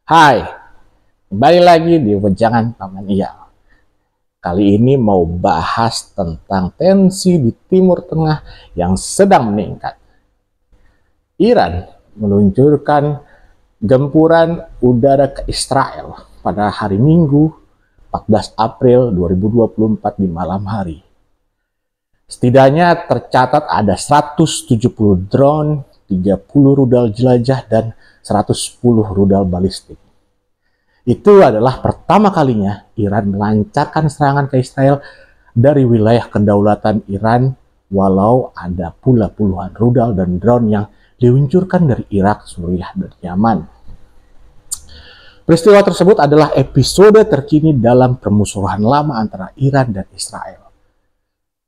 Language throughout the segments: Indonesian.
Hai, kembali lagi di Wejangan Paman Iyal. Kali ini mau bahas tentang tensi di Timur Tengah yang sedang meningkat. Iran meluncurkan gempuran udara ke Israel pada hari Minggu 14 April 2024 di malam hari. Setidaknya tercatat ada 170 drone, 30 rudal jelajah, dan 110 rudal balistik. Itu adalah pertama kalinya Iran melancarkan serangan ke Israel dari wilayah kedaulatan Iran, walau ada pula puluhan rudal dan drone yang diluncurkan dari Irak, Suriah, dan Yaman. Peristiwa tersebut adalah episode terkini dalam permusuhan lama antara Iran dan Israel.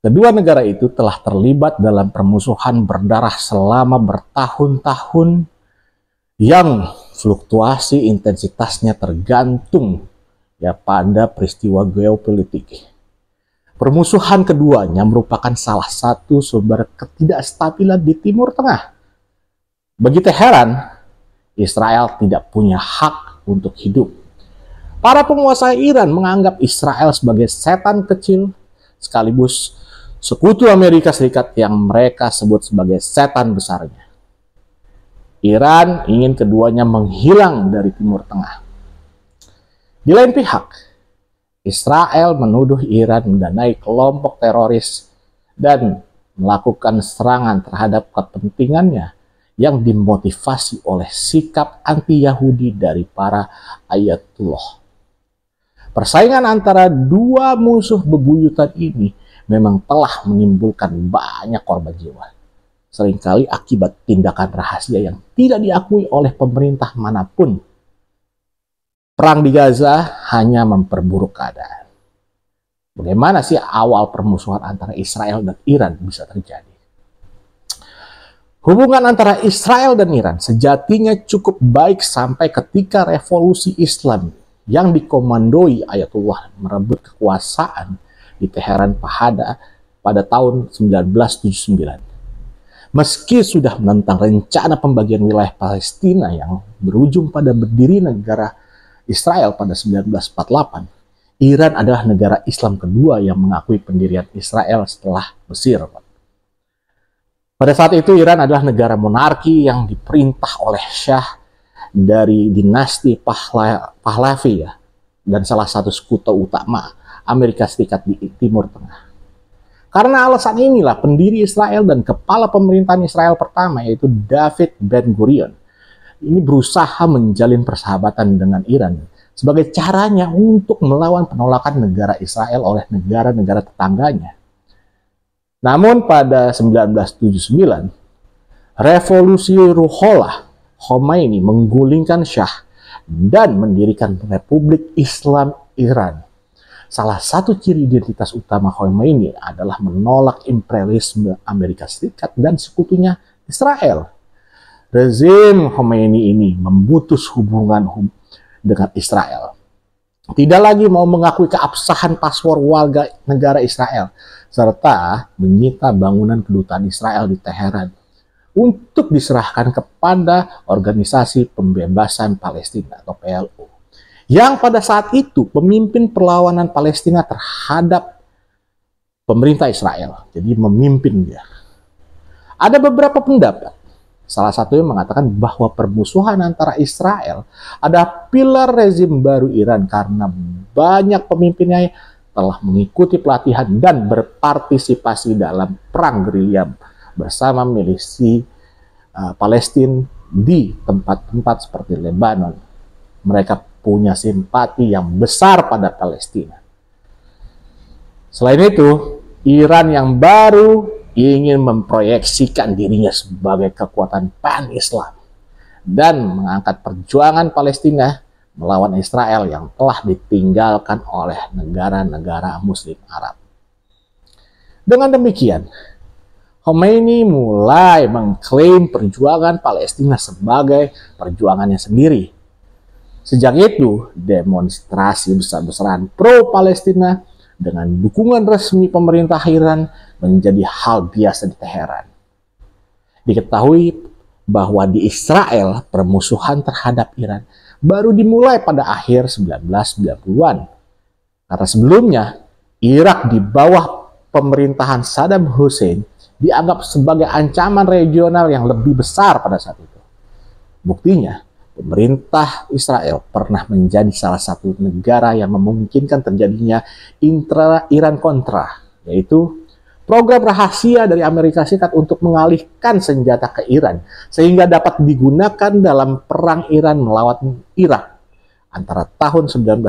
Kedua negara itu telah terlibat dalam permusuhan berdarah selama bertahun-tahun yang fluktuasi intensitasnya tergantung pada peristiwa geopolitik. Permusuhan keduanya merupakan salah satu sumber ketidakstabilan di Timur Tengah. Bagi Teheran, Israel tidak punya hak untuk hidup. Para penguasa Iran menganggap Israel sebagai setan kecil, sekaligus sekutu Amerika Serikat yang mereka sebut sebagai setan besarnya. Iran ingin keduanya menghilang dari Timur Tengah. Di lain pihak, Israel menuduh Iran mendanai kelompok teroris dan melakukan serangan terhadap kepentingannya yang dimotivasi oleh sikap anti-Yahudi dari para ayatullah. Persaingan antara dua musuh bebuyutan ini memang telah menimbulkan banyak korban jiwa. Seringkali akibat tindakan rahasia yang tidak diakui oleh pemerintah manapun. Perang di Gaza hanya memperburuk keadaan. Bagaimana sih awal permusuhan antara Israel dan Iran bisa terjadi? Hubungan antara Israel dan Iran sejatinya cukup baik sampai ketika revolusi Islam yang dikomandoi Ayatullah merebut kekuasaan di Teheran pada tahun 1979. Meski sudah menentang rencana pembagian wilayah Palestina yang berujung pada berdiri negara Israel pada 1948, Iran adalah negara Islam kedua yang mengakui pendirian Israel setelah Mesir. Pada saat itu Iran adalah negara monarki yang diperintah oleh Syah dari dinasti Pahlavi dan salah satu sekutu utama Amerika Serikat di Timur Tengah. Karena alasan inilah pendiri Israel dan kepala pemerintahan Israel pertama yaitu David Ben-Gurion ini berusaha menjalin persahabatan dengan Iran sebagai caranya untuk melawan penolakan negara Israel oleh negara-negara tetangganya. Namun pada 1979, revolusi Ruhollah Khomeini menggulingkan Syah dan mendirikan Republik Islam Iran. Salah satu ciri identitas utama Khomeini adalah menolak imperialisme Amerika Serikat dan sekutunya Israel. Rezim Khomeini ini memutus hubungan dengan Israel. Tidak lagi mau mengakui keabsahan paspor warga negara Israel, serta menyita bangunan kedutaan Israel di Teheran untuk diserahkan kepada Organisasi Pembebasan Palestina atau PLO. Yang pada saat itu pemimpin perlawanan Palestina terhadap pemerintah Israel. Jadi memimpin dia. Ada beberapa pendapat. Salah satunya mengatakan bahwa permusuhan antara Israel ada pilar rezim baru Iran karena banyak pemimpinnya telah mengikuti pelatihan dan berpartisipasi dalam perang gerilya bersama milisi Palestina di tempat-tempat seperti Lebanon. Mereka punya simpati yang besar pada Palestina. Selain itu, Iran yang baru ingin memproyeksikan dirinya sebagai kekuatan pan-Islam dan mengangkat perjuangan Palestina melawan Israel yang telah ditinggalkan oleh negara-negara Muslim Arab. Dengan demikian, Khomeini mulai mengklaim perjuangan Palestina sebagai perjuangannya sendiri. Sejak itu, demonstrasi besar-besaran pro-Palestina dengan dukungan resmi pemerintah Iran menjadi hal biasa di Teheran. Diketahui bahwa di Israel permusuhan terhadap Iran baru dimulai pada akhir 1990-an. Karena sebelumnya, Irak di bawah pemerintahan Saddam Hussein dianggap sebagai ancaman regional yang lebih besar pada saat itu. Buktinya, pemerintah Israel pernah menjadi salah satu negara yang memungkinkan terjadinya intra-Iran kontra, yaitu program rahasia dari Amerika Serikat untuk mengalihkan senjata ke Iran, sehingga dapat digunakan dalam perang Iran melawan Irak antara tahun 1980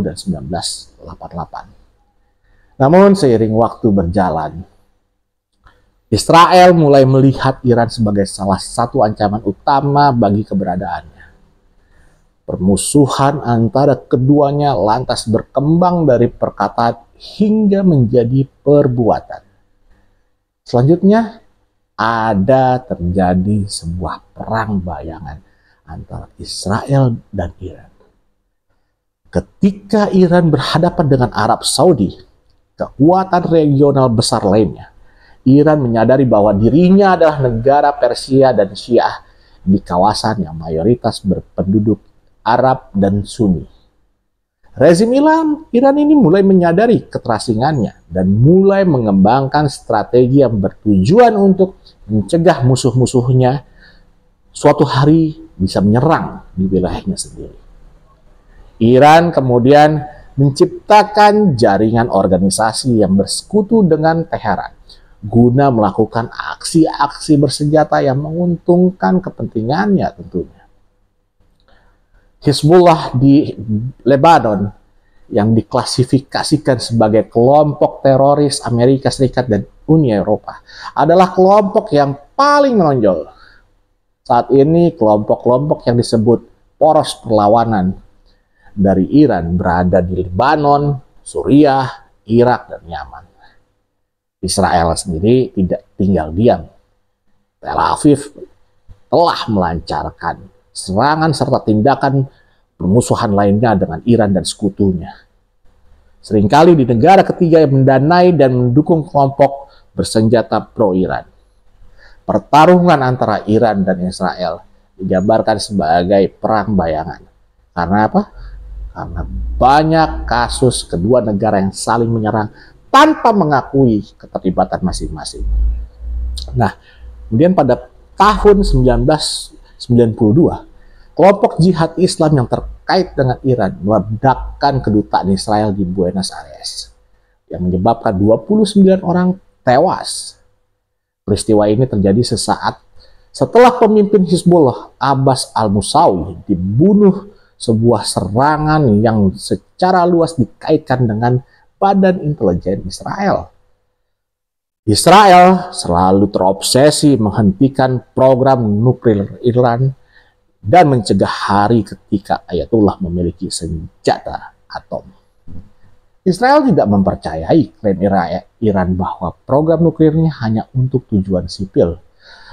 dan 1988. Namun seiring waktu berjalan, Israel mulai melihat Iran sebagai salah satu ancaman utama bagi keberadaannya. Permusuhan antara keduanya lantas berkembang dari perkataan hingga menjadi perbuatan. Selanjutnya, ada terjadi sebuah perang bayangan antara Israel dan Iran. Ketika Iran berhadapan dengan Arab Saudi, kekuatan regional besar lainnya, Iran menyadari bahwa dirinya adalah negara Persia dan Syiah di kawasan yang mayoritas berpenduduk Arab dan Sunni. Rezim Iran ini mulai menyadari keterasingannya dan mulai mengembangkan strategi yang bertujuan untuk mencegah musuh-musuhnya suatu hari bisa menyerang di wilayahnya sendiri. Iran kemudian menciptakan jaringan organisasi yang bersekutu dengan Teheran guna melakukan aksi-aksi bersenjata yang menguntungkan kepentingannya tentunya. Hizbullah di Lebanon yang diklasifikasikan sebagai kelompok teroris Amerika Serikat dan Uni Eropa adalah kelompok yang paling menonjol. Saat ini kelompok-kelompok yang disebut poros perlawanan dari Iran berada di Lebanon, Suriah, Irak, dan Yaman. Israel sendiri tidak tinggal diam. Tel Aviv telah melancarkan serangan serta tindakan permusuhan lainnya dengan Iran dan sekutunya. Seringkali di negara ketiga yang mendanai dan mendukung kelompok bersenjata pro-Iran. Pertarungan antara Iran dan Israel digambarkan sebagai perang bayangan. Karena apa? Karena banyak kasus kedua negara yang saling menyerang tanpa mengakui keterlibatan masing-masing. Nah, kemudian pada tahun 1992, kelompok jihad Islam yang terkait dengan Iran meledakkan kedutaan Israel di Buenos Aires, yang menyebabkan 29 orang tewas. Peristiwa ini terjadi sesaat setelah pemimpin Hizbullah Abbas al-Musawi dibunuh sebuah serangan yang secara luas dikaitkan dengan Badan Intelijen Israel. Israel selalu terobsesi menghentikan program nuklir Iran dan mencegah hari ketika Ayatullah memiliki senjata atom. Israel tidak mempercayai klaim Iran bahwa program nuklirnya hanya untuk tujuan sipil.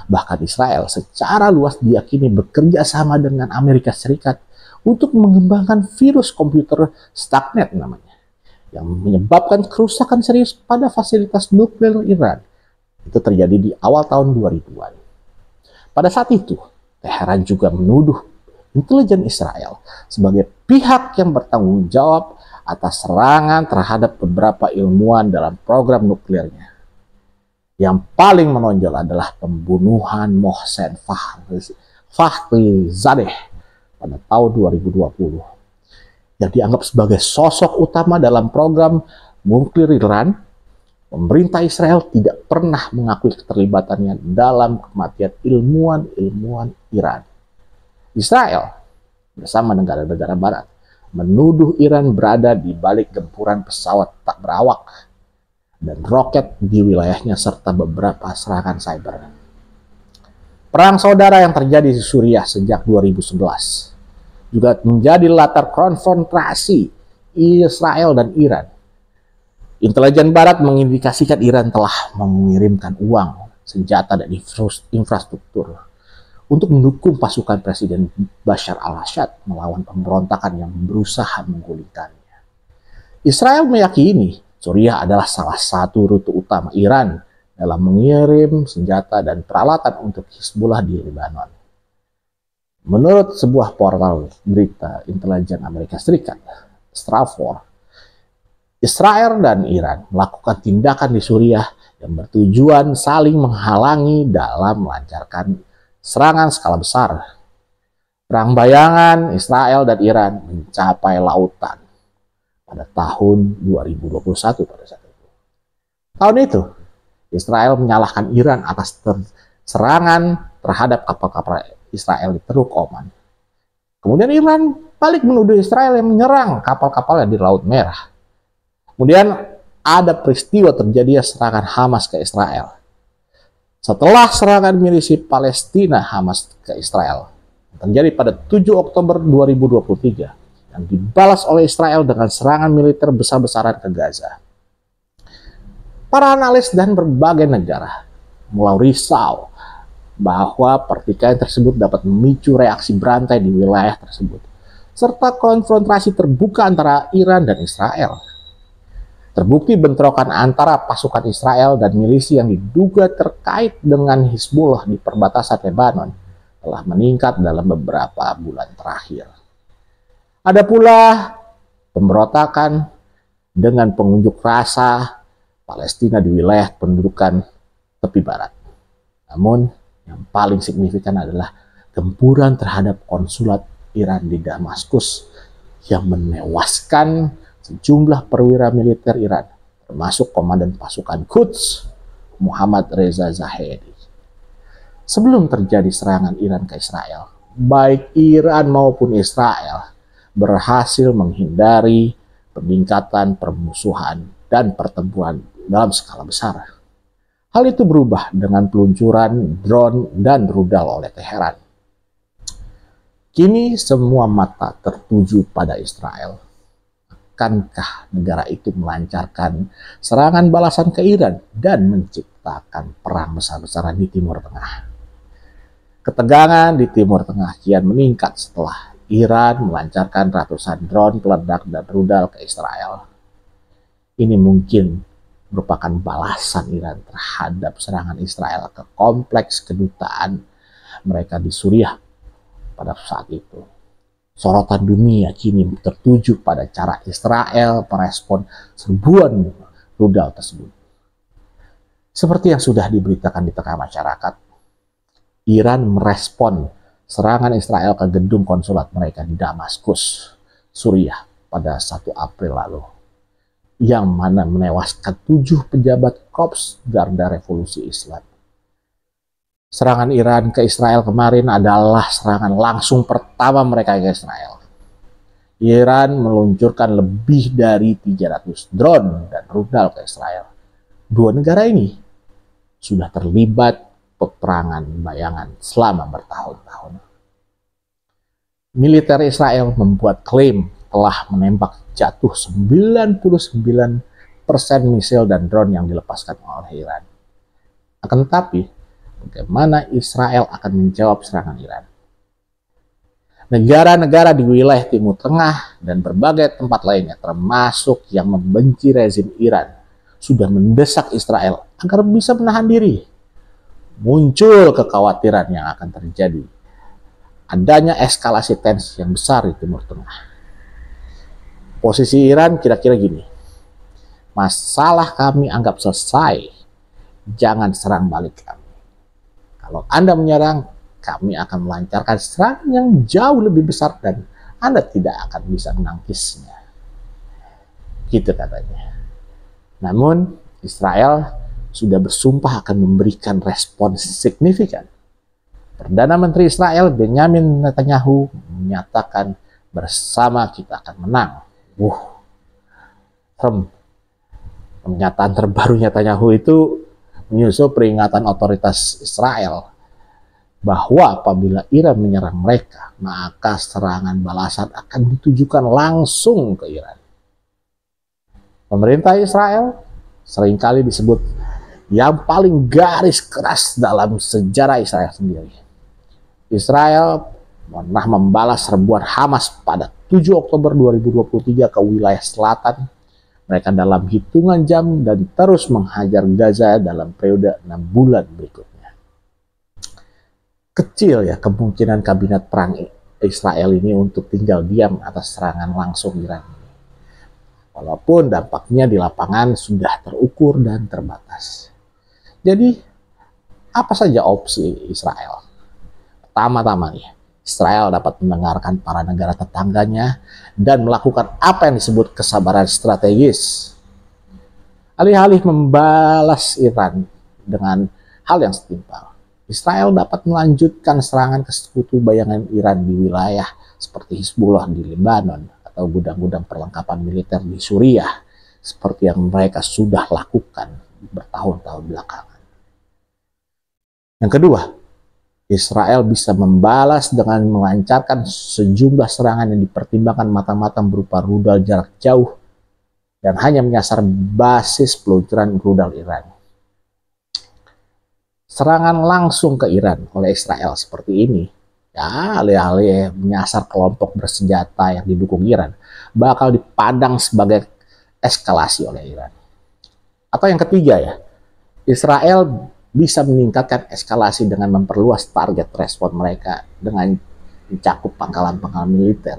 Bahkan Israel secara luas diyakini bekerja sama dengan Amerika Serikat untuk mengembangkan virus komputer Stuxnet namanya, yang menyebabkan kerusakan serius pada fasilitas nuklir Iran. Itu terjadi di awal tahun 2000-an. Pada saat itu, Teheran juga menuduh intelijen Israel sebagai pihak yang bertanggung jawab atas serangan terhadap beberapa ilmuwan dalam program nuklirnya. Yang paling menonjol adalah pembunuhan Mohsen Fakhrizadeh pada tahun 2020, yang dianggap sebagai sosok utama dalam program nuklir Iran. Pemerintah Israel tidak pernah mengakui keterlibatannya dalam kematian ilmuwan-ilmuwan Iran. Israel bersama negara-negara barat menuduh Iran berada di balik gempuran pesawat tak berawak dan roket di wilayahnya serta beberapa serangan cyber. Perang saudara yang terjadi di Suriah sejak 2011 juga menjadi latar konfrontasi Israel dan Iran. Intelijen Barat mengindikasikan Iran telah mengirimkan uang, senjata, dan infrastruktur untuk mendukung pasukan Presiden Bashar al-Assad melawan pemberontakan yang berusaha menggulingkannya. Israel meyakini Suriah adalah salah satu rute utama Iran dalam mengirim senjata dan peralatan untuk Hizbullah di Lebanon. Menurut sebuah portal berita intelijen Amerika Serikat, Stratfor, Israel dan Iran melakukan tindakan di Suriah yang bertujuan saling menghalangi dalam melancarkan serangan skala besar. Perang bayangan Israel dan Iran mencapai lautan pada tahun 2021 pada saat itu. Tahun itu, Israel menyalahkan Iran atas serangan terhadap kapal-kapal Israel di Teluk Oman. Kemudian Iran balik menuduh Israel yang menyerang kapal-kapalnya di Laut Merah. Kemudian ada peristiwa terjadinya serangan Hamas ke Israel. Setelah serangan milisi Palestina Hamas ke Israel terjadi pada 7 Oktober 2023 yang dibalas oleh Israel dengan serangan militer besar-besaran ke Gaza. Para analis dan berbagai negara mulai risau bahwa pertikaian tersebut dapat memicu reaksi berantai di wilayah tersebut, serta konfrontasi terbuka antara Iran dan Israel. Terbukti bentrokan antara pasukan Israel dan milisi yang diduga terkait dengan Hizbullah di perbatasan Lebanon telah meningkat dalam beberapa bulan terakhir. Ada pula pemberontakan dengan pengunjuk rasa Palestina di wilayah pendudukan tepi barat. Namun, yang paling signifikan adalah gempuran terhadap konsulat Iran di Damaskus yang menewaskan sejumlah perwira militer Iran, termasuk komandan pasukan Quds Muhammad Reza Zahedi. Sebelum terjadi serangan Iran ke Israel, baik Iran maupun Israel berhasil menghindari peningkatan permusuhan dan pertempuran dalam skala besar. Hal itu berubah dengan peluncuran drone dan rudal oleh Teheran. Kini semua mata tertuju pada Israel. Akankah negara itu melancarkan serangan balasan ke Iran dan menciptakan perang besar-besaran di Timur Tengah? Ketegangan di Timur Tengah kian meningkat setelah Iran melancarkan ratusan drone peledak dan rudal ke Israel. Ini mungkin merupakan balasan Iran terhadap serangan Israel ke kompleks kedutaan mereka di Suriah pada saat itu. Sorotan dunia kini tertuju pada cara Israel merespon serbuan rudal tersebut. Seperti yang sudah diberitakan di tengah masyarakat, Iran merespon serangan Israel ke gedung konsulat mereka di Damaskus, Suriah pada 1 April lalu, yang mana menewaskan 7 pejabat Korps Garda Revolusi Islam. Serangan Iran ke Israel kemarin adalah serangan langsung pertama mereka ke Israel. Iran meluncurkan lebih dari 300 drone dan rudal ke Israel. Dua negara ini sudah terlibat peperangan bayangan selama bertahun-tahun. Militer Israel membuat klaim telah menembak jatuh 99% misil dan drone yang dilepaskan oleh Iran. Akan tetapi, bagaimana Israel akan menjawab serangan Iran? Negara-negara di wilayah Timur Tengah dan berbagai tempat lainnya, termasuk yang membenci rezim Iran, sudah mendesak Israel agar bisa menahan diri. Muncul kekhawatiran yang akan terjadi adanya eskalasi tensi yang besar di Timur Tengah. Posisi Iran kira-kira gini, masalah kami anggap selesai, jangan serang balik kami. Kalau Anda menyerang, kami akan melancarkan serangan yang jauh lebih besar dan Anda tidak akan bisa menangkisnya. Gitu katanya. Namun, Israel sudah bersumpah akan memberikan respon signifikan. Perdana Menteri Israel Benjamin Netanyahu menyatakan bersama kita akan menang. Pernyataan terbaru Netanyahu itu menyusul peringatan otoritas Israel bahwa apabila Iran menyerang mereka, maka serangan balasan akan ditujukan langsung ke Iran. Pemerintah Israel seringkali disebut yang paling garis keras dalam sejarah Israel sendiri. Israel pernah membalas serbuan Hamas pada 7 Oktober 2023 ke wilayah selatan mereka dalam hitungan jam dan terus menghajar Gaza dalam periode 6 bulan berikutnya. kecil ya kemungkinan kabinet perang Israel ini untuk tinggal diam atas serangan langsung Iran. Walaupun dampaknya di lapangan sudah terukur dan terbatas. Jadi, apa saja opsi Israel? Pertama-tama nih, Israel dapat mendengarkan para negara tetangganya dan melakukan apa yang disebut kesabaran strategis. Alih-alih membalas Iran dengan hal yang setimpal, Israel dapat melanjutkan serangan ke sekutu bayangan Iran di wilayah seperti Hizbullah di Lebanon atau gudang-gudang perlengkapan militer di Suriah seperti yang mereka sudah lakukan bertahun-tahun belakangan. Yang kedua, Israel bisa membalas dengan melancarkan sejumlah serangan yang dipertimbangkan matang-matang berupa rudal jarak jauh dan hanya menyasar basis peluncuran rudal Iran. Serangan langsung ke Iran oleh Israel seperti ini, ya alih-alih menyasar kelompok bersenjata yang didukung Iran, bakal dipandang sebagai eskalasi oleh Iran. Atau yang ketiga ya, Israel bisa meningkatkan eskalasi dengan memperluas target respon mereka dengan mencakup pangkalan-pangkalan militer,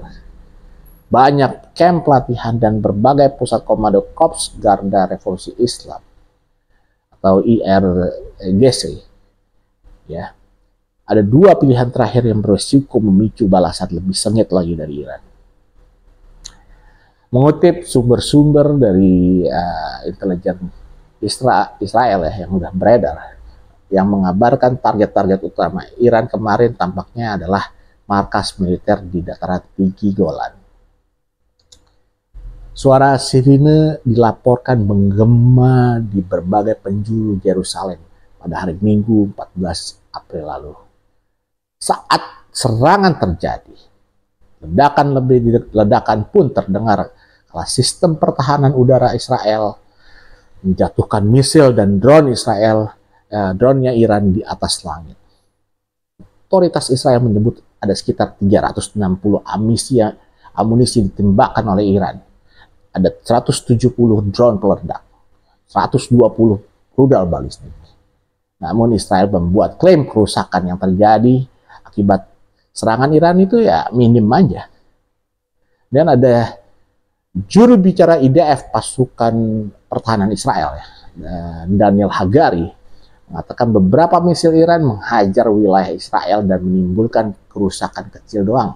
banyak camp pelatihan dan berbagai pusat komando Korps Garda Revolusi Islam atau IRGC. Ya, ada dua pilihan terakhir yang berisiko memicu balasan lebih sengit lagi dari Iran. Mengutip sumber-sumber dari intelijen Israel ya yang sudah beredar, yang mengabarkan target-target utama Iran kemarin tampaknya adalah markas militer di dataran tinggi Golan. Suara sirine dilaporkan menggema di berbagai penjuru Yerusalem pada hari Minggu 14 April lalu. Saat serangan terjadi, ledakan pun terdengar kala sistem pertahanan udara Israel menjatuhkan misil dan drone drone-nya Iran di atas langit. Otoritas Israel menyebut ada sekitar 360 amunisi ditembakkan oleh Iran. Ada 170 drone peledak, 120 rudal balistik. Namun Israel membuat klaim kerusakan yang terjadi akibat serangan Iran itu ya minim aja. Dan ada juru bicara IDF pasukan pertahanan Israel ya, Daniel Hagari, mengatakan beberapa misil Iran menghajar wilayah Israel dan menimbulkan kerusakan kecil doang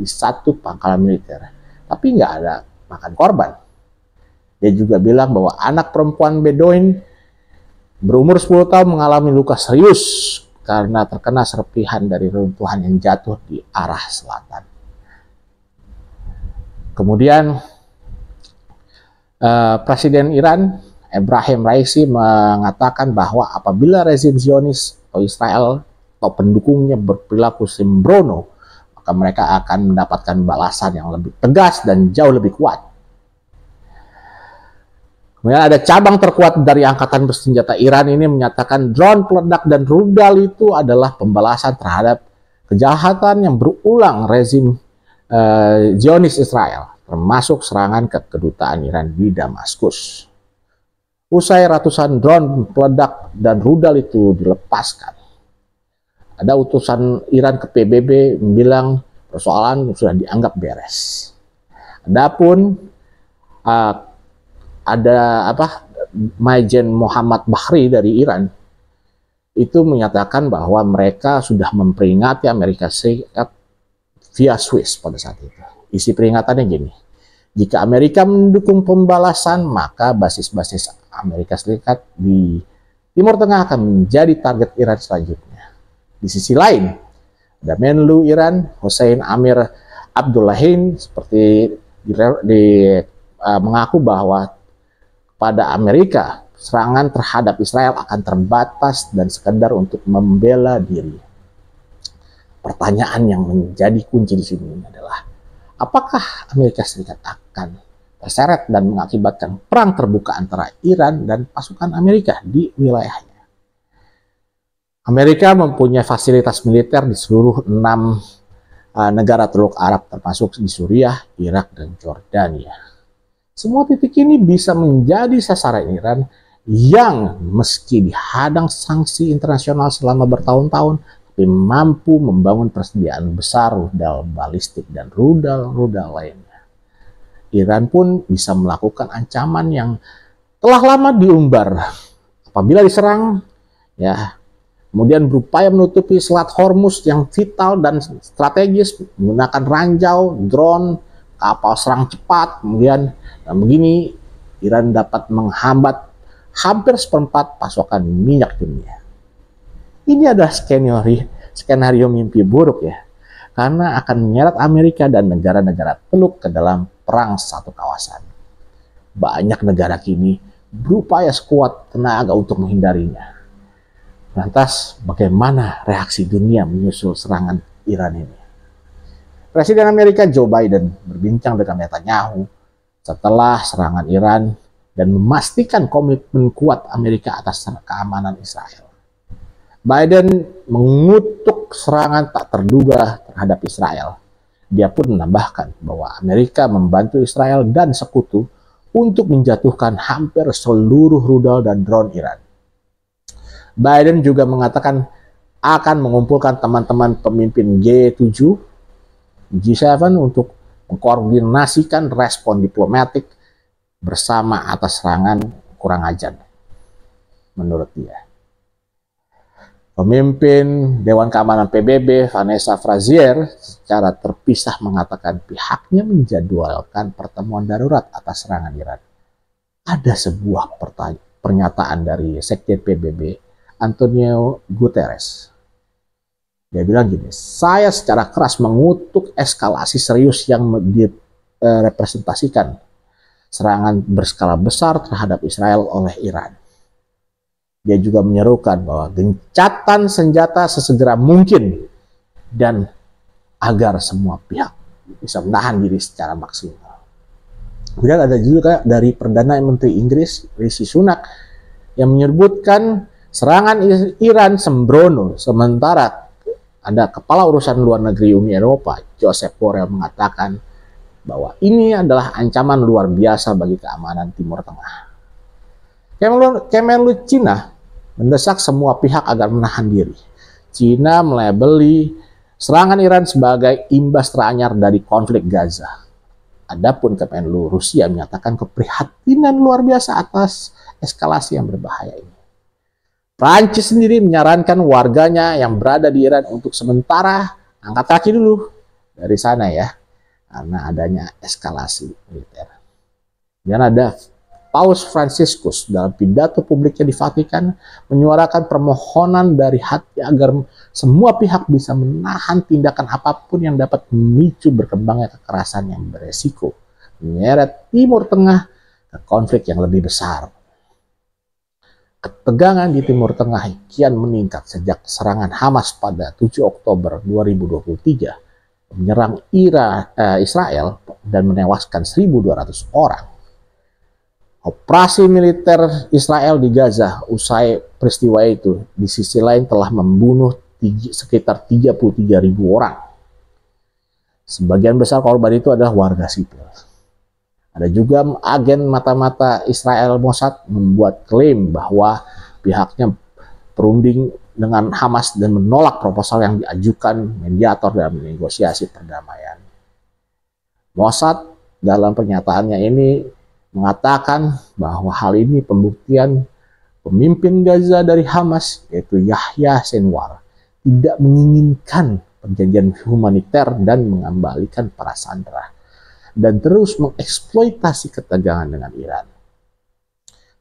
di satu pangkalan militer, tapi nggak ada makan korban. Dia juga bilang bahwa anak perempuan Bedoin berumur 10 tahun mengalami luka serius karena terkena serpihan dari runtuhan yang jatuh di arah selatan. Kemudian Presiden Iran Ebrahim Raisi mengatakan bahwa apabila rezim Zionis atau Israel atau pendukungnya berperilaku sembrono, maka mereka akan mendapatkan balasan yang lebih tegas dan jauh lebih kuat. Kemudian ada cabang terkuat dari Angkatan Bersenjata Iran ini menyatakan drone peledak dan rudal itu adalah pembalasan terhadap kejahatan yang berulang rezim Zionis Israel, termasuk serangan ke kedutaan Iran di Damaskus. Usai ratusan drone peledak dan rudal itu dilepaskan, ada utusan Iran ke PBB bilang persoalan sudah dianggap beres. Adapun ada Majen Muhammad Bahri dari Iran itu menyatakan bahwa mereka sudah memperingati Amerika Serikat via Swiss pada saat itu. Isi peringatannya gini: jika Amerika mendukung pembalasan, maka basis-basis Amerika Serikat di Timur Tengah akan menjadi target Iran selanjutnya. Di sisi lain, ada Menlu Iran Hossein Amir Abdullahian seperti mengaku bahwa pada Amerika serangan terhadap Israel akan terbatas dan sekedar untuk membela diri. Pertanyaan yang menjadi kunci di sini adalah, apakah Amerika Serikat akan terseret dan mengakibatkan perang terbuka antara Iran dan pasukan Amerika di wilayahnya? Amerika mempunyai fasilitas militer di seluruh 6 negara Teluk Arab, termasuk di Suriah, Irak, dan Jordania. Semua titik ini bisa menjadi sasaran Iran yang meski dihadang sanksi internasional selama bertahun-tahun, tapi tapi mampu membangun persediaan besar rudal balistik dan rudal-rudal lainnya. Iran pun bisa melakukan ancaman yang telah lama diumbar. Apabila diserang, ya, kemudian berupaya menutupi Selat Hormuz yang vital dan strategis menggunakan ranjau, drone, kapal serang cepat, kemudian dan begini Iran dapat menghambat hampir seperempat pasokan minyak dunia. Ini adalah skenario mimpi buruk ya, karena akan menyeret Amerika dan negara-negara Teluk ke dalam perang satu kawasan. Banyak negara kini berupaya sekuat tenaga untuk menghindarinya. Lantas bagaimana reaksi dunia menyusul serangan Iran ini? Presiden Amerika Joe Biden berbincang dengan Netanyahu setelah serangan Iran dan memastikan komitmen kuat Amerika atas keamanan Israel. Biden mengutuk serangan tak terduga terhadap Israel. Dia pun menambahkan bahwa Amerika membantu Israel dan sekutu untuk menjatuhkan hampir seluruh rudal dan drone Iran. Biden juga mengatakan akan mengumpulkan teman-teman pemimpin G7, G7 untuk mengkoordinasikan respon diplomatik bersama atas serangan kurang ajar, menurut dia. Pemimpin Dewan Keamanan PBB, Vanessa Frazier, secara terpisah mengatakan pihaknya menjadwalkan pertemuan darurat atas serangan Iran. Ada sebuah pernyataan dari Sekjen PBB, Antonio Guterres. Dia bilang gini, saya secara keras mengutuk eskalasi serius yang direpresentasikan serangan berskala besar terhadap Israel oleh Iran. Dia juga menyerukan bahwa gencatan senjata sesegera mungkin dan agar semua pihak bisa menahan diri secara maksimal. Kemudian ada juga dari Perdana Menteri Inggris, Rishi Sunak, yang menyebutkan serangan Iran sembrono, sementara ada Kepala Urusan Luar Negeri Uni Eropa, Joseph Borrell, mengatakan bahwa ini adalah ancaman luar biasa bagi keamanan Timur Tengah. Kemenlu Cina mendesak semua pihak agar menahan diri. Cina melabeli serangan Iran sebagai imbas teranyar dari konflik Gaza. Adapun Kemenlu Rusia menyatakan keprihatinan luar biasa atas eskalasi yang berbahaya ini. Prancis sendiri menyarankan warganya yang berada di Iran untuk sementara angkat kaki dulu dari sana ya, karena adanya eskalasi militer. Dan ada Paus Fransiskus dalam pidato publiknya di Vatikan menyuarakan permohonan dari hati agar semua pihak bisa menahan tindakan apapun yang dapat memicu berkembangnya kekerasan yang beresiko menyeret Timur Tengah ke konflik yang lebih besar. Ketegangan di Timur Tengah kian meningkat sejak serangan Hamas pada 7 Oktober 2023 menyerang Israel dan menewaskan 1.200 orang. Operasi militer Israel di Gaza usai peristiwa itu di sisi lain telah membunuh sekitar 33.000 orang. Sebagian besar korban itu adalah warga sipil. Ada juga agen mata-mata Israel Mossad membuat klaim bahwa pihaknya berunding dengan Hamas dan menolak proposal yang diajukan mediator dalam negosiasi perdamaian. Mossad dalam pernyataannya ini mengatakan bahwa hal ini pembuktian pemimpin Gaza dari Hamas, yaitu Yahya Sinwar, tidak menginginkan perjanjian humaniter dan mengembalikan para sandera, dan terus mengeksploitasi ketegangan dengan Iran.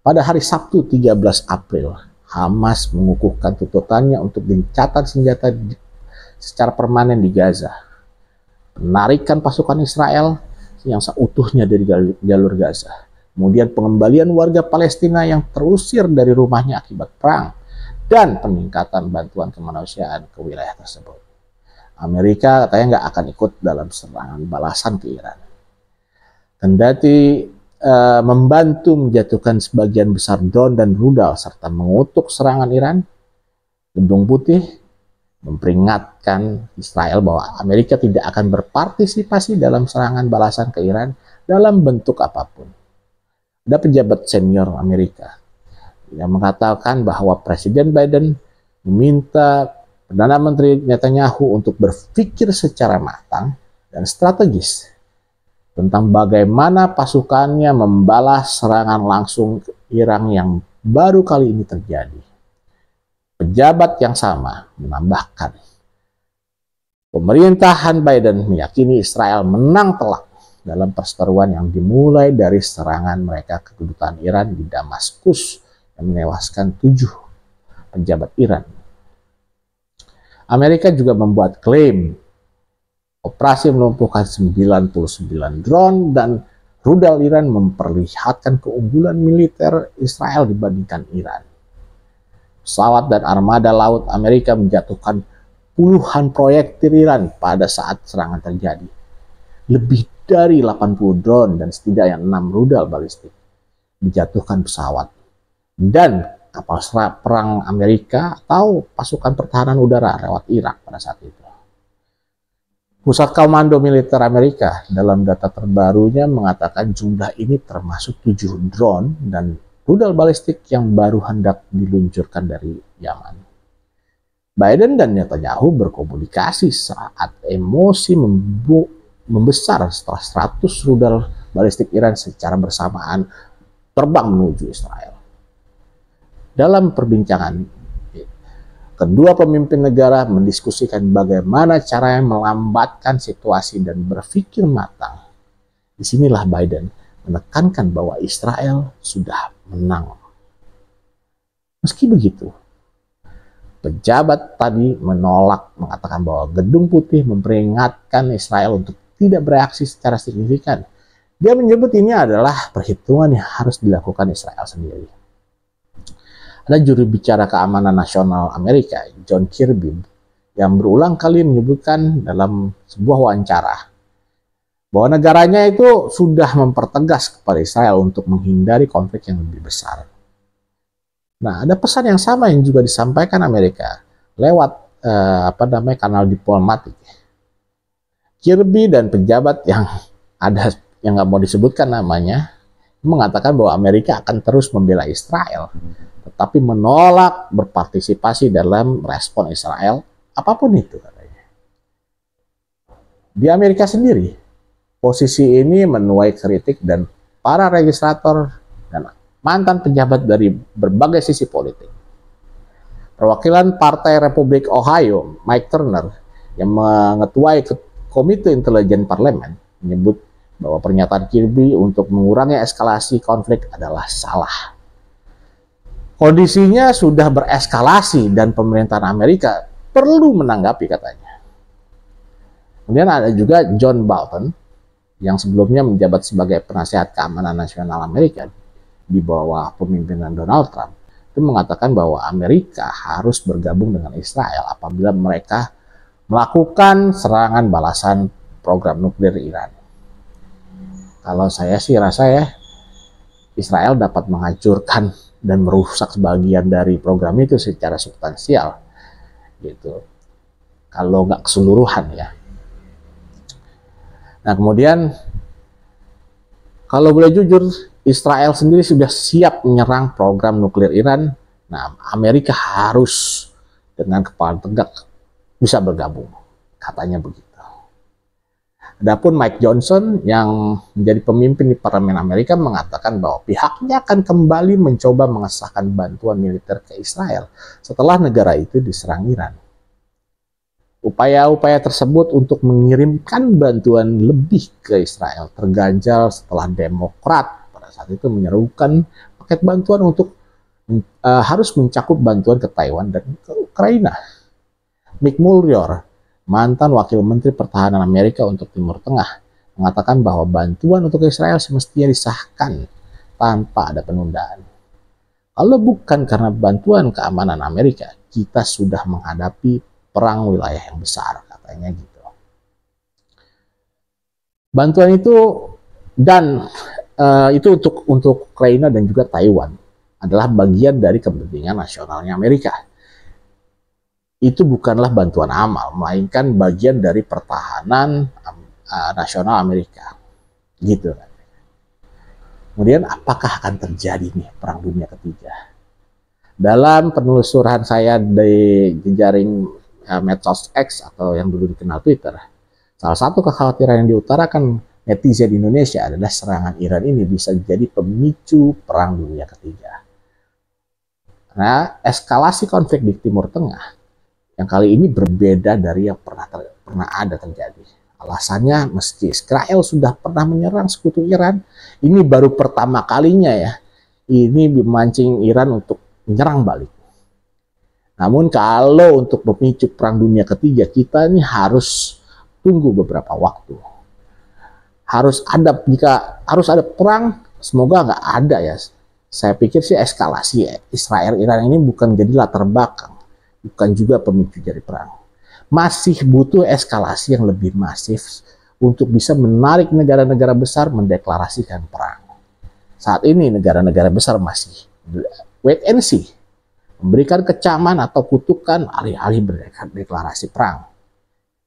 Pada hari Sabtu 13 April, Hamas mengukuhkan tuntutannya untuk gencatan senjata secara permanen di Gaza, penarikan pasukan Israel yang seutuhnya dari jalur Gaza, kemudian pengembalian warga Palestina yang terusir dari rumahnya akibat perang, dan peningkatan bantuan kemanusiaan ke wilayah tersebut. Amerika katanya nggak akan ikut dalam serangan balasan ke Iran. Kendati membantu menjatuhkan sebagian besar drone dan rudal serta mengutuk serangan Iran, Gedung Putih memperingatkan Israel bahwa Amerika tidak akan berpartisipasi dalam serangan balasan ke Iran dalam bentuk apapun. Ada pejabat senior Amerika yang mengatakan bahwa Presiden Biden meminta Perdana Menteri Netanyahu untuk berpikir secara matang dan strategis tentang bagaimana pasukannya membalas serangan langsung ke Iran yang baru kali ini terjadi. Pejabat yang sama menambahkan, pemerintahan Biden meyakini Israel menang telak dalam perseteruan yang dimulai dari serangan mereka ke kedutaan Iran di Damaskus yang menewaskan 7 pejabat Iran. Amerika juga membuat klaim operasi melumpuhkan 99 drone dan rudal Iran memperlihatkan keunggulan militer Israel dibandingkan Iran. Pesawat dan armada laut Amerika menjatuhkan puluhan proyektil Iran pada saat serangan terjadi. Lebih dari 80 drone dan setidaknya 6 rudal balistik dijatuhkan pesawat dan kapal perang Amerika atau pasukan pertahanan udara lewat Irak pada saat itu. Pusat Komando Militer Amerika dalam data terbarunya mengatakan jumlah ini termasuk 7 drone dan rudal balistik yang baru hendak diluncurkan dari Yaman. Biden dan Netanyahu berkomunikasi saat emosi membesar setelah 100 rudal balistik Iran secara bersamaan terbang menuju Israel. Dalam perbincangan, kedua pemimpin negara mendiskusikan bagaimana caranya melambatkan situasi dan berpikir matang. Disinilah Biden menekankan bahwa Israel sudah menang. Meski begitu, pejabat tadi menolak, mengatakan bahwa Gedung Putih memperingatkan Israel untuk tidak bereaksi secara signifikan. Dia menyebut ini adalah perhitungan yang harus dilakukan Israel sendiri. Ada juru bicara keamanan nasional Amerika, John Kirby, yang berulang kali menyebutkan dalam sebuah wawancara bahwa negaranya itu sudah mempertegas kepada Israel untuk menghindari konflik yang lebih besar. Nah, ada pesan yang sama yang juga disampaikan Amerika lewat kanal diplomatik. Kirby dan pejabat yang nggak mau disebutkan namanya mengatakan bahwa Amerika akan terus membela Israel, tetapi menolak berpartisipasi dalam respon Israel apapun itu katanya. Di Amerika sendiri, posisi ini menuai kritik dan para legislator dan mantan pejabat dari berbagai sisi politik. Perwakilan Partai Republik Ohio, Mike Turner, yang mengetuai Komite Intelijen Parlemen, menyebut bahwa pernyataan Kirby untuk mengurangi eskalasi konflik adalah salah. Kondisinya sudah bereskalasi dan pemerintahan Amerika perlu menanggapi, katanya. Kemudian ada juga John Bolton yang sebelumnya menjabat sebagai penasihat keamanan nasional Amerika di bawah pemimpinan Donald Trump, itu mengatakan bahwa Amerika harus bergabung dengan Israel apabila mereka melakukan serangan balasan program nuklir Iran. Kalau saya sih rasa ya, Israel dapat menghancurkan dan merusak sebagian dari program itu secara substansial, gitu. Kalau nggak keseluruhan ya. Nah kemudian, kalau boleh jujur, Israel sendiri sudah siap menyerang program nuklir Iran. Nah, Amerika harus dengan kepala tegak bisa bergabung, katanya begitu. Adapun Mike Johnson yang menjadi pemimpin di Parlemen Amerika mengatakan bahwa pihaknya akan kembali mencoba mengesahkan bantuan militer ke Israel setelah negara itu diserang Iran. Upaya-upaya tersebut untuk mengirimkan bantuan lebih ke Israel terganjal setelah Demokrat pada saat itu menyerukan paket bantuan untuk harus mencakup bantuan ke Taiwan dan ke Ukraina. Mick Mulvaney, mantan Wakil Menteri Pertahanan Amerika untuk Timur Tengah, mengatakan bahwa bantuan untuk Israel semestinya disahkan tanpa ada penundaan. Kalau bukan karena bantuan keamanan Amerika, kita sudah menghadapi perang wilayah yang besar, katanya gitu. Bantuan itu dan itu untuk Ukraina dan juga Taiwan adalah bagian dari kepentingan nasionalnya Amerika. Itu bukanlah bantuan amal, melainkan bagian dari pertahanan nasional Amerika. Gitu kan. Kemudian apakah akan terjadi nih perang dunia ketiga? Dalam penelusuran saya di jejaring medsos X atau yang dulu dikenal Twitter, salah satu kekhawatiran yang diutarakan netizen Indonesia adalah serangan Iran ini bisa jadi pemicu Perang Dunia Ketiga. Karena eskalasi konflik di Timur Tengah yang kali ini berbeda dari yang pernah ada terjadi. Alasannya, meski Israel sudah pernah menyerang sekutu Iran, ini baru pertama kalinya ya, ini memancing Iran untuk menyerang balik. Namun kalau untuk memicu Perang Dunia Ketiga, kita ini harus tunggu beberapa waktu. Jika harus ada perang, semoga nggak ada ya. Saya pikir sih eskalasi Israel-Iran ini bukan jadi latar belakang, bukan juga pemicu dari perang. Masih butuh eskalasi yang lebih masif untuk bisa menarik negara-negara besar mendeklarasikan perang. Saat ini negara-negara besar masih wait and see, memberikan kecaman atau kutukan alih-alih berdeklarasi perang.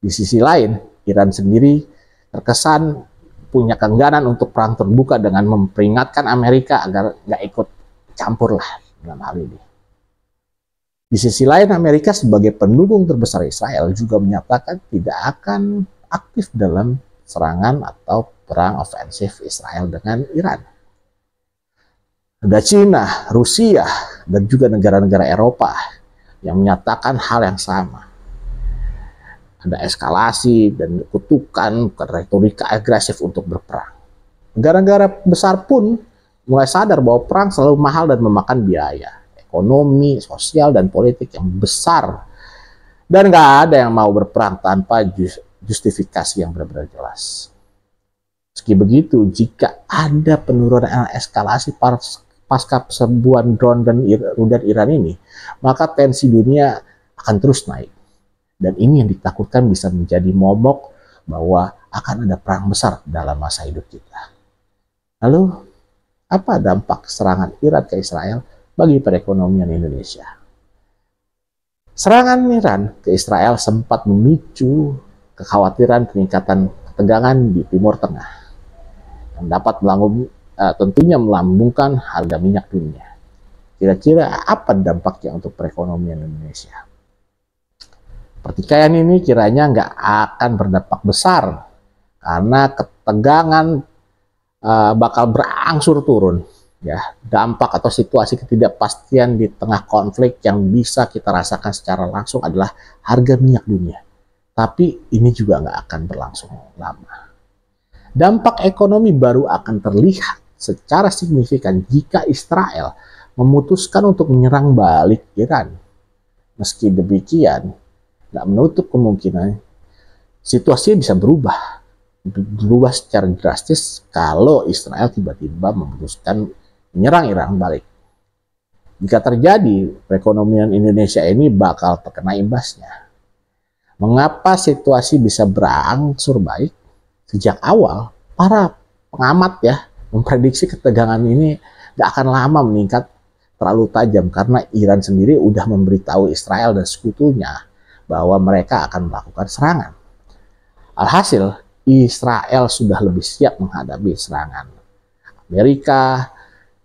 Di sisi lain, Iran sendiri terkesan punya keengganan untuk perang terbuka dengan memperingatkan Amerika agar nggak ikut campur lah dalam hal ini. Di sisi lain, Amerika sebagai pendukung terbesar Israel juga menyatakan tidak akan aktif dalam serangan atau perang ofensif Israel dengan Iran. Ada Cina, Rusia, dan juga negara-negara Eropa yang menyatakan hal yang sama. Ada eskalasi dan kutukan, retorika agresif untuk berperang. Negara-negara besar pun mulai sadar bahwa perang selalu mahal dan memakan biaya ekonomi, sosial, dan politik yang besar. Dan nggak ada yang mau berperang tanpa justifikasi yang benar-benar jelas. Meski begitu, jika ada penurunan eskalasi pasca serbuan drone dan rudal Iran ini, maka tensi dunia akan terus naik. Dan ini yang ditakutkan bisa menjadi momok bahwa akan ada perang besar dalam masa hidup kita. Lalu, apa dampak serangan Iran ke Israel bagi perekonomian Indonesia? Serangan Iran ke Israel sempat memicu kekhawatiran peningkatan ketegangan di Timur Tengah yang dapat tentunya melambungkan harga minyak dunia. Kira-kira apa dampaknya untuk perekonomian Indonesia? Pertikaian ini kiranya nggak akan berdampak besar karena ketegangan bakal berangsur turun. Ya, dampak atau situasi ketidakpastian di tengah konflik yang bisa kita rasakan secara langsung adalah harga minyak dunia. Tapi ini juga nggak akan berlangsung lama. Dampak ekonomi baru akan terlihat secara signifikan jika Israel memutuskan untuk menyerang balik Iran. Meski demikian, nggak menutup kemungkinan situasinya bisa berubah secara drastis kalau Israel tiba-tiba memutuskan menyerang Iran balik. Jika terjadi, perekonomian Indonesia ini bakal terkena imbasnya. Mengapa situasi bisa berangsur baik? Sejak awal, para pengamat ya memprediksi ketegangan ini nggak akan lama meningkat terlalu tajam karena Iran sendiri udah memberitahu Israel dan sekutunya bahwa mereka akan melakukan serangan. Alhasil, Israel sudah lebih siap menghadapi serangan. Amerika,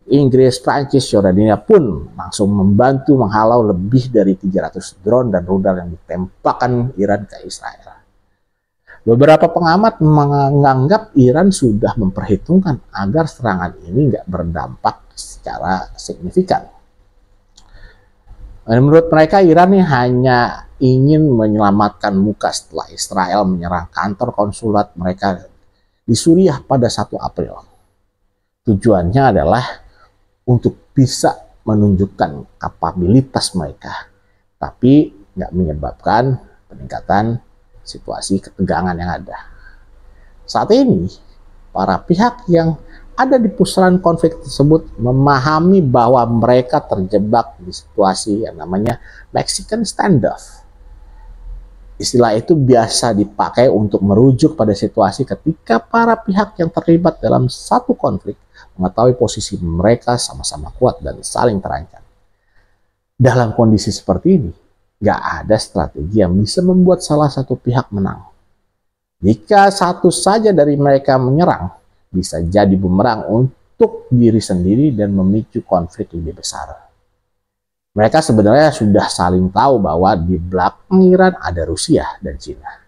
Inggris, Prancis, Yordania pun langsung membantu menghalau lebih dari 300 drone dan rudal yang ditembakkan Iran ke Israel. Beberapa pengamat menganggap Iran sudah memperhitungkan agar serangan ini nggak berdampak secara signifikan. Menurut mereka, Iran ini hanya ingin menyelamatkan muka setelah Israel menyerang kantor konsulat mereka di Suriah pada 1 April. Tujuannya adalah untuk bisa menunjukkan kapabilitas mereka, tapi nggak menyebabkan peningkatan situasi ketegangan yang ada. Saat ini, para pihak yang ada di pusaran konflik tersebut memahami bahwa mereka terjebak di situasi yang namanya Mexican standoff. Istilah itu biasa dipakai untuk merujuk pada situasi ketika para pihak yang terlibat dalam satu konflik mengetahui posisi mereka sama-sama kuat dan saling terancam. Dalam kondisi seperti ini, nggak ada strategi yang bisa membuat salah satu pihak menang. Jika satu saja dari mereka menyerang, bisa jadi bumerang untuk diri sendiri dan memicu konflik lebih besar. Mereka sebenarnya sudah saling tahu bahwa di belakang Iran ada Rusia dan Cina.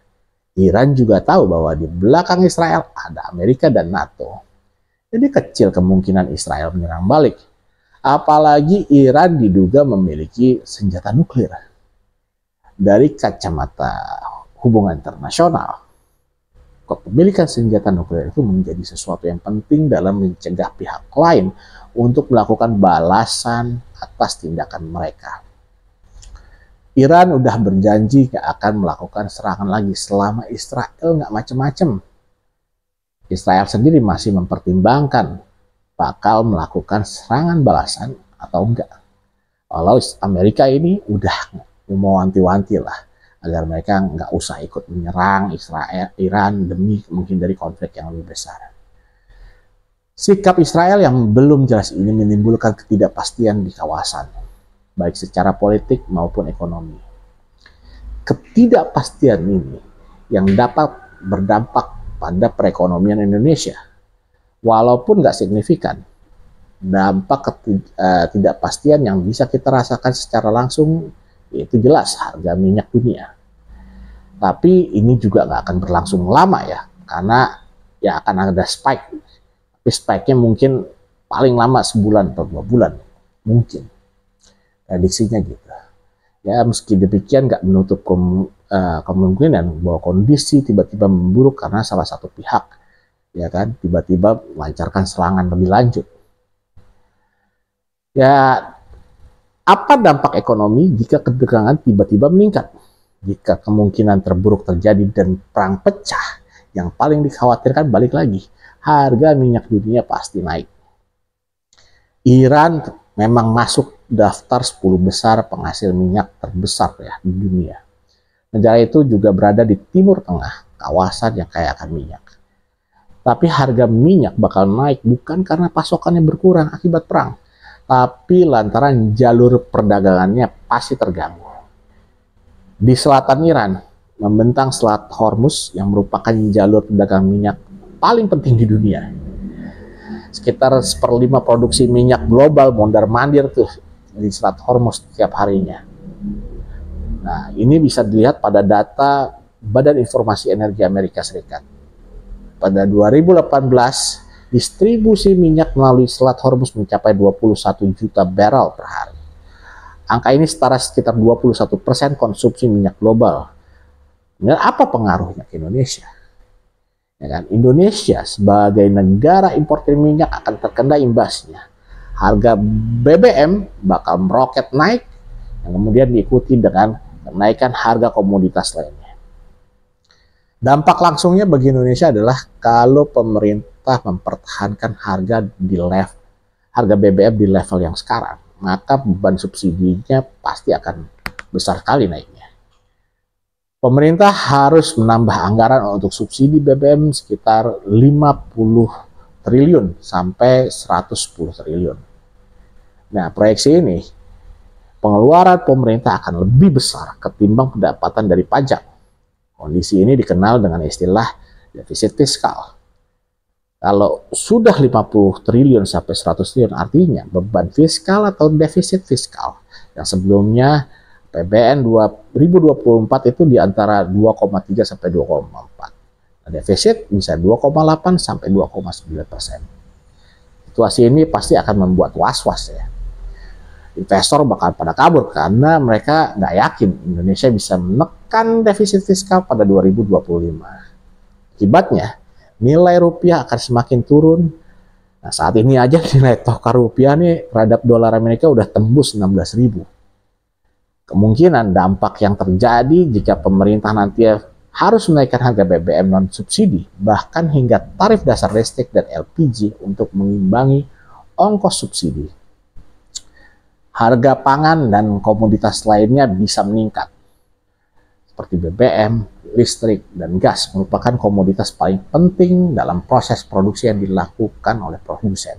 Iran juga tahu bahwa di belakang Israel ada Amerika dan NATO. Jadi kecil kemungkinan Israel menyerang balik. Apalagi Iran diduga memiliki senjata nuklir. Dari kacamata hubungan internasional, kepemilikan senjata nuklir itu menjadi sesuatu yang penting dalam mencegah pihak lain untuk melakukan balasan atas tindakan mereka. Iran udah berjanji gak akan melakukan serangan lagi selama Israel gak macem-macem. Israel sendiri masih mempertimbangkan bakal melakukan serangan balasan atau enggak. Walau Amerika ini udah mau wanti-wanti lah agar mereka nggak usah ikut menyerang Iran demi menghindari konflik yang lebih besar. Sikap Israel yang belum jelas ini menimbulkan ketidakpastian di kawasan, baik secara politik maupun ekonomi. Ketidakpastian ini yang dapat berdampak pada perekonomian Indonesia. Walaupun nggak signifikan, dampak ketidakpastian yang bisa kita rasakan secara langsung itu jelas harga minyak dunia. Tapi ini juga nggak akan berlangsung lama ya, karena ya akan ada spike. Tapi spike-nya mungkin paling lama sebulan atau 2 bulan, mungkin. Prediksinya gitu. Ya meski demikian nggak menutup kemungkinan bahwa kondisi tiba-tiba memburuk karena salah satu pihak, ya kan, tiba-tiba melancarkan serangan lebih lanjut. Ya, apa dampak ekonomi jika ketegangan tiba-tiba meningkat? Jika kemungkinan terburuk terjadi dan perang pecah, yang paling dikhawatirkan balik lagi, harga minyak dunia pasti naik. Iran memang masuk daftar 10 besar penghasil minyak terbesar ya di dunia. Negara itu juga berada di Timur Tengah, kawasan yang kaya akan minyak. Tapi harga minyak bakal naik bukan karena pasokannya berkurang akibat perang, tapi lantaran jalur perdagangannya pasti terganggu. Di selatan Iran, membentang Selat Hormuz yang merupakan jalur perdagangan minyak paling penting di dunia. Sekitar 1/5 produksi minyak global mondar-mandir tuh di Selat Hormuz setiap harinya. Nah, ini bisa dilihat pada data Badan Informasi Energi Amerika Serikat. Pada 2018, distribusi minyak melalui Selat Hormuz mencapai 21 juta barrel per hari. Angka ini setara sekitar 21% konsumsi minyak global. Dan apa pengaruhnya ke Indonesia? Ya kan? Indonesia sebagai negara importer minyak akan terkena imbasnya. Harga BBM bakal meroket naik, yang kemudian diikuti dengan kenaikan harga komoditas lainnya. Dampak langsungnya bagi Indonesia adalah kalau pemerintah mempertahankan harga BBM di level yang sekarang, maka beban subsidinya pasti akan besar sekali naiknya. Pemerintah harus menambah anggaran untuk subsidi BBM sekitar 50 triliun sampai 110 triliun. Nah, proyeksi ini pengeluaran pemerintah akan lebih besar ketimbang pendapatan dari pajak. Kondisi ini dikenal dengan istilah defisit fiskal. Kalau sudah 50 triliun sampai 100 triliun, artinya beban fiskal atau defisit fiskal yang sebelumnya APBN 2024 itu di antara 2,3 sampai 2,4. Nah, defisit bisa 2,8 sampai 2,9%. Situasi ini pasti akan membuat was-was ya. Investor bakal pada kabur karena mereka nggak yakin Indonesia bisa menekan defisit fiskal pada 2025. Akibatnya, nilai rupiah akan semakin turun. Nah, saat ini aja nilai tukar rupiah nih terhadap dolar Amerika udah tembus 16.000. Kemungkinan dampak yang terjadi jika pemerintah nanti harus menaikkan harga BBM non-subsidi, bahkan hingga tarif dasar listrik dan LPG untuk mengimbangi ongkos subsidi. Harga pangan dan komoditas lainnya bisa meningkat. Seperti BBM, listrik, dan gas merupakan komoditas paling penting dalam proses produksi yang dilakukan oleh produsen.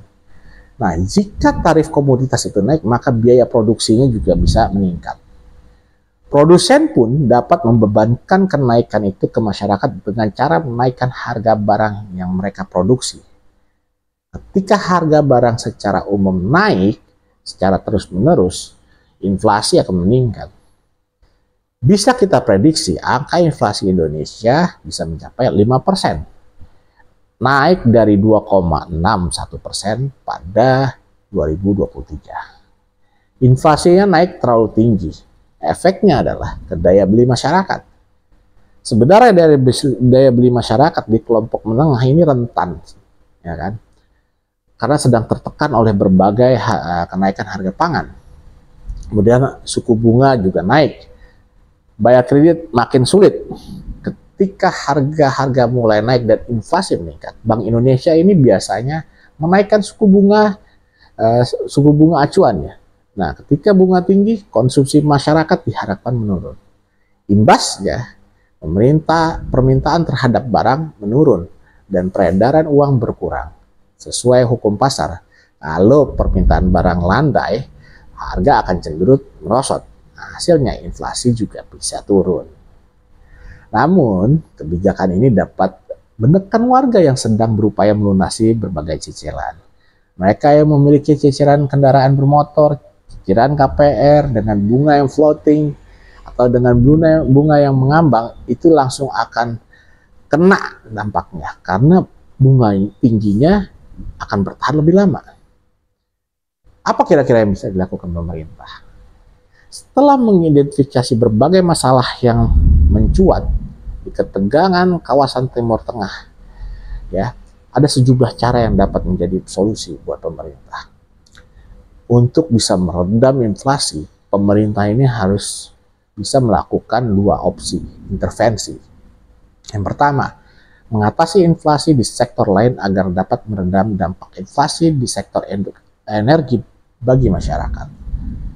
Nah, jika tarif komoditas itu naik, maka biaya produksinya juga bisa meningkat. Produsen pun dapat membebankan kenaikan itu ke masyarakat dengan cara menaikkan harga barang yang mereka produksi. Ketika harga barang secara umum naik secara terus-menerus, inflasi akan meningkat. Bisa kita prediksi angka inflasi Indonesia bisa mencapai 5%, naik dari 2,61% pada 2023. Inflasinya naik terlalu tinggi. Efeknya adalah ke daya beli masyarakat. Sebenarnya daya beli masyarakat di kelompok menengah ini rentan, ya kan? Karena sedang tertekan oleh berbagai kenaikan harga pangan. Kemudian suku bunga juga naik. Bayar kredit makin sulit. Ketika harga-harga mulai naik dan inflasi meningkat, Bank Indonesia ini biasanya menaikkan suku bunga acuannya. Nah, ketika bunga tinggi, konsumsi masyarakat diharapkan menurun. Imbasnya, permintaan terhadap barang menurun dan peredaran uang berkurang. Sesuai hukum pasar, kalau permintaan barang landai, harga akan cenderung merosot. Hasilnya inflasi juga bisa turun. Namun, kebijakan ini dapat menekan warga yang sedang berupaya melunasi berbagai cicilan. Mereka yang memiliki cicilan kendaraan bermotor, cicilan KPR dengan bunga yang floating, atau dengan bunga yang mengambang, itu langsung akan kena dampaknya. Karena bunga tingginya akan bertahan lebih lama. Apa kira-kira yang bisa dilakukan pemerintah? Setelah mengidentifikasi berbagai masalah yang mencuat di ketegangan kawasan Timur Tengah, ya, ada sejumlah cara yang dapat menjadi solusi buat pemerintah. Untuk bisa meredam inflasi, pemerintah ini harus bisa melakukan dua opsi intervensi. Yang pertama, mengatasi inflasi di sektor lain agar dapat meredam dampak inflasi di sektor energi bagi masyarakat.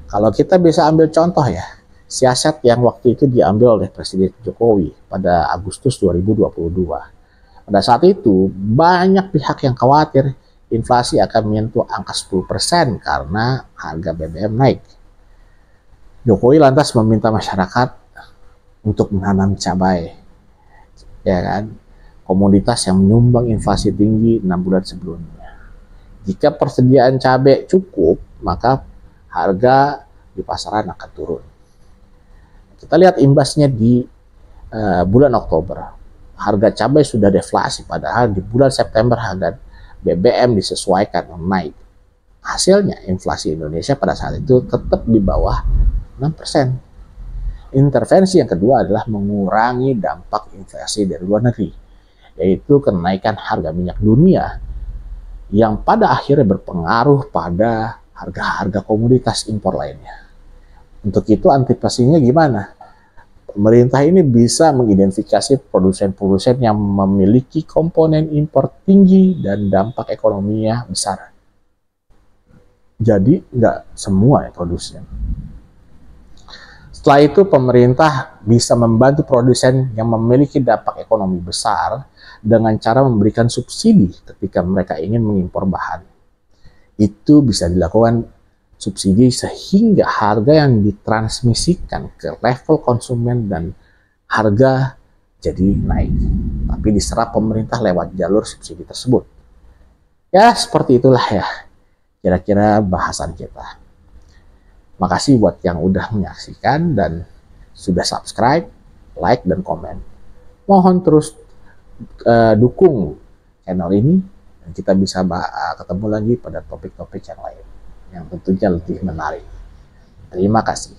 Kalau kita bisa ambil contoh ya, siasat yang waktu itu diambil oleh Presiden Jokowi pada Agustus 2022. Pada saat itu, banyak pihak yang khawatir inflasi akan menyentuh angka 10% karena harga BBM naik. Jokowi lantas meminta masyarakat untuk menanam cabai, ya kan, komoditas yang menyumbang inflasi tinggi 6 bulan sebelumnya. Jika persediaan cabai cukup, maka harga di pasaran akan turun. Kita lihat imbasnya di bulan Oktober. Harga cabai sudah deflasi, padahal di bulan September harga BBM disesuaikan naik. Hasilnya inflasi Indonesia pada saat itu tetap di bawah 6%. Intervensi yang kedua adalah mengurangi dampak inflasi dari luar negeri, yaitu kenaikan harga minyak dunia yang pada akhirnya berpengaruh pada harga-harga komoditas impor lainnya. Untuk itu antisipasinya gimana? Pemerintah ini bisa mengidentifikasi produsen-produsen yang memiliki komponen impor tinggi dan dampak ekonominya besar. Jadi nggak semua produsen. Setelah itu pemerintah bisa membantu produsen yang memiliki dampak ekonomi besar dengan cara memberikan subsidi ketika mereka ingin mengimpor bahan. Itu bisa dilakukan subsidi sehingga harga yang ditransmisikan ke level konsumen dan harga jadi naik. Tapi diserap pemerintah lewat jalur subsidi tersebut. Ya seperti itulah ya kira-kira bahasan kita. Makasih buat yang udah menyaksikan dan sudah subscribe, like, dan komen. Mohon terus dukung channel ini dan kita bisa ketemu lagi pada topik-topik yang lain yang tentunya lebih menarik. Terima kasih.